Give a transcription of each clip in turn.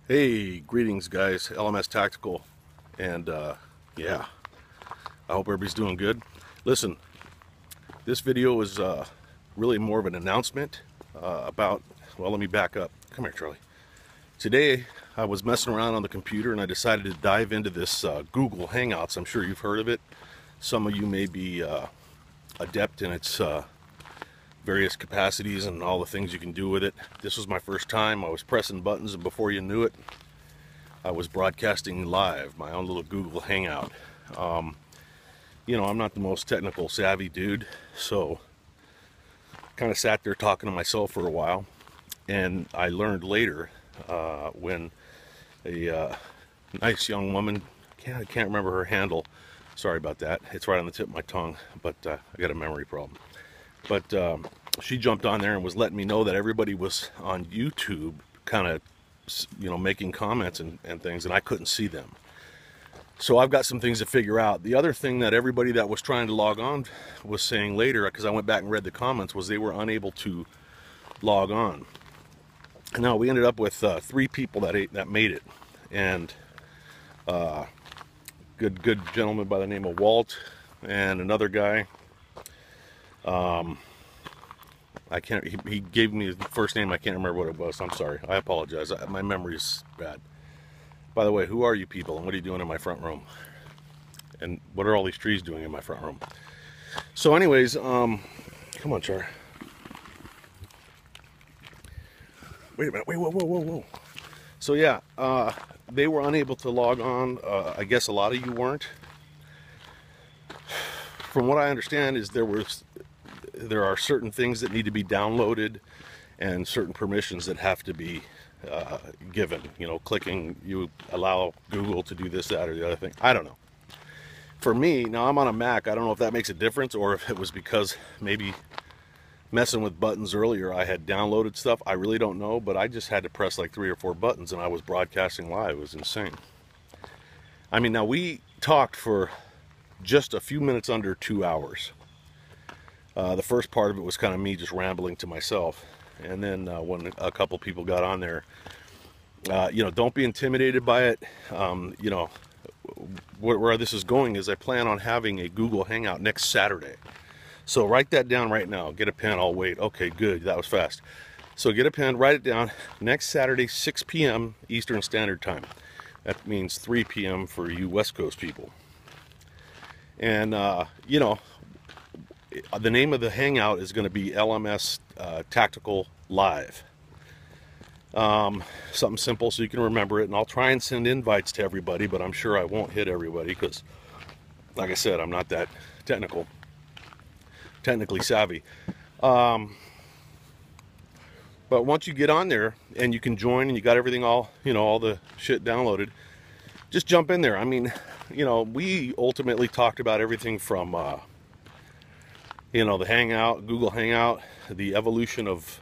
Hey, greetings guys, LMSTactical, and yeah, I hope everybody's doing good. Listen, this video is really more of an announcement about, well, let me back up. Come here, Charlie. Today, I was messing around on the computer and I decided to dive into this Google Hangouts. I'm sure you've heard of it. Some of you may be adept in its various capacities and all the things you can do with it. This was my first time. I was pressing buttons, and before you knew it, I was broadcasting live, my own little Google Hangout. You know, I'm not the most technical savvy dude, so kind of sat there talking to myself for a while, and I learned later when a nice young woman, I can't remember her handle, sorry about that, it's right on the tip of my tongue, but I got a memory problem. But she jumped on there and was letting me know that everybody was on YouTube kind of, you know, making comments and things, and I couldn't see them. So I've got some things to figure out. The other thing that everybody that was trying to log on was saying later, because I went back and read the comments, was they were unable to log on. And now we ended up with 3 people that made it, and good gentleman by the name of Walt, and another guy. I can't, he gave me his first name, I can't remember what it was. I'm sorry, I apologize, my memory is bad. By the way, who are you people, and what are you doing in my front room? And what are all these trees doing in my front room? So anyways, come on, Char. Wait a minute, wait, whoa. So yeah, they were unable to log on. I guess a lot of you weren't. From what I understand is there are certain things that need to be downloaded and certain permissions that have to be given. You know, clicking, you allow Google to do this, that, or the other thing. I don't know. For me, now I'm on a Mac, I don't know if that makes a difference or if it was because maybe messing with buttons earlier I had downloaded stuff. I really don't know, but I just had to press like 3 or 4 buttons and I was broadcasting live. It was insane. I mean, now we talked for just a few minutes under 2 hours. The first part of it was kind of me just rambling to myself, and then when a couple people got on there, you know, don't be intimidated by it. You know, where this is going is I plan on having a Google Hangout next Saturday. So write that down right now. Get a pen, I'll wait. Okay, good, that was fast. So get a pen, write it down. Next Saturday, 6 p.m. Eastern Standard Time. That means 3 p.m. for you West Coast people. And, you know, the name of the Hangout is going to be LMS Tactical Live. Something simple so you can remember it, and I'll try and send invites to everybody, but I'm sure I won't hit everybody because, like I said, I'm not that technically savvy. But once you get on there and you can join and you got everything all, you know, all the shit downloaded, just jump in there. I mean, you know, we ultimately talked about everything from you know, the Hangout, Google Hangout, the evolution of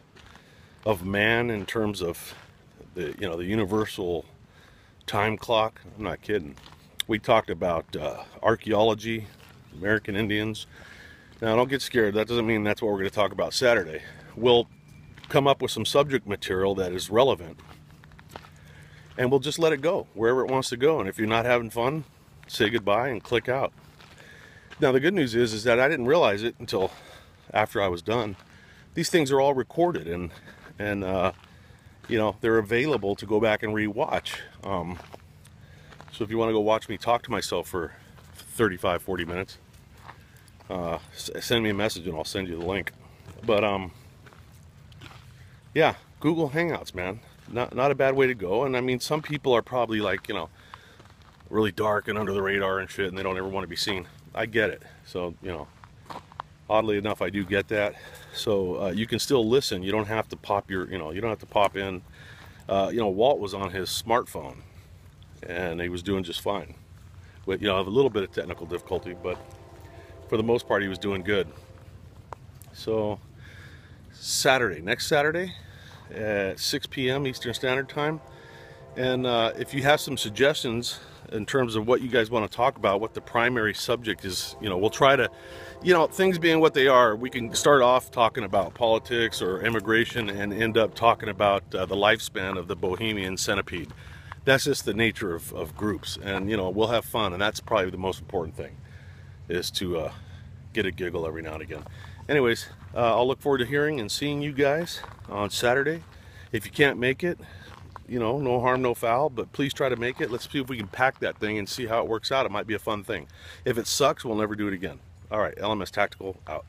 man in terms of the, you know, the universal time clock. I'm not kidding. We talked about archaeology, American Indians. Now, don't get scared. That doesn't mean that's what we're going to talk about Saturday. We'll come up with some subject material that is relevant, and we'll just let it go wherever it wants to go. And if you're not having fun, say goodbye and click out. Now, the good news is that I didn't realize it until after I was done. These things are all recorded, and you know, they're available to go back and re-watch. So if you want to go watch me talk to myself for 35-40 minutes, send me a message and I'll send you the link. But yeah, Google Hangouts, man, not a bad way to go. And I mean, some people are probably like, you know, really dark and under the radar and shit, and they don't ever want to be seen. I get it. So, you know, oddly enough, I do get that. So you can still listen. You don't have to pop your, you know, you don't have to pop in. You know, Walt was on his smartphone and he was doing just fine. With, you know, a little bit of technical difficulty, but for the most part, he was doing good. So Saturday, next Saturday at 6 p.m. Eastern Standard Time. And if you have some suggestions in terms of what you guys want to talk about, what the primary subject is, you know, we'll try to, you know, things being what they are, we can start off talking about politics or immigration and end up talking about the lifespan of the Bohemian centipede. that's just the nature of groups, and you know, we'll have fun, and that's probably the most important thing, is to get a giggle every now and again. Anyways, I'll look forward to hearing and seeing you guys on Saturday. If you can't make it, you know, no harm, no foul, but please try to make it. Let's see if we can pack that thing and see how it works out. It might be a fun thing. If it sucks, we'll never do it again. All right, LMS Tactical out.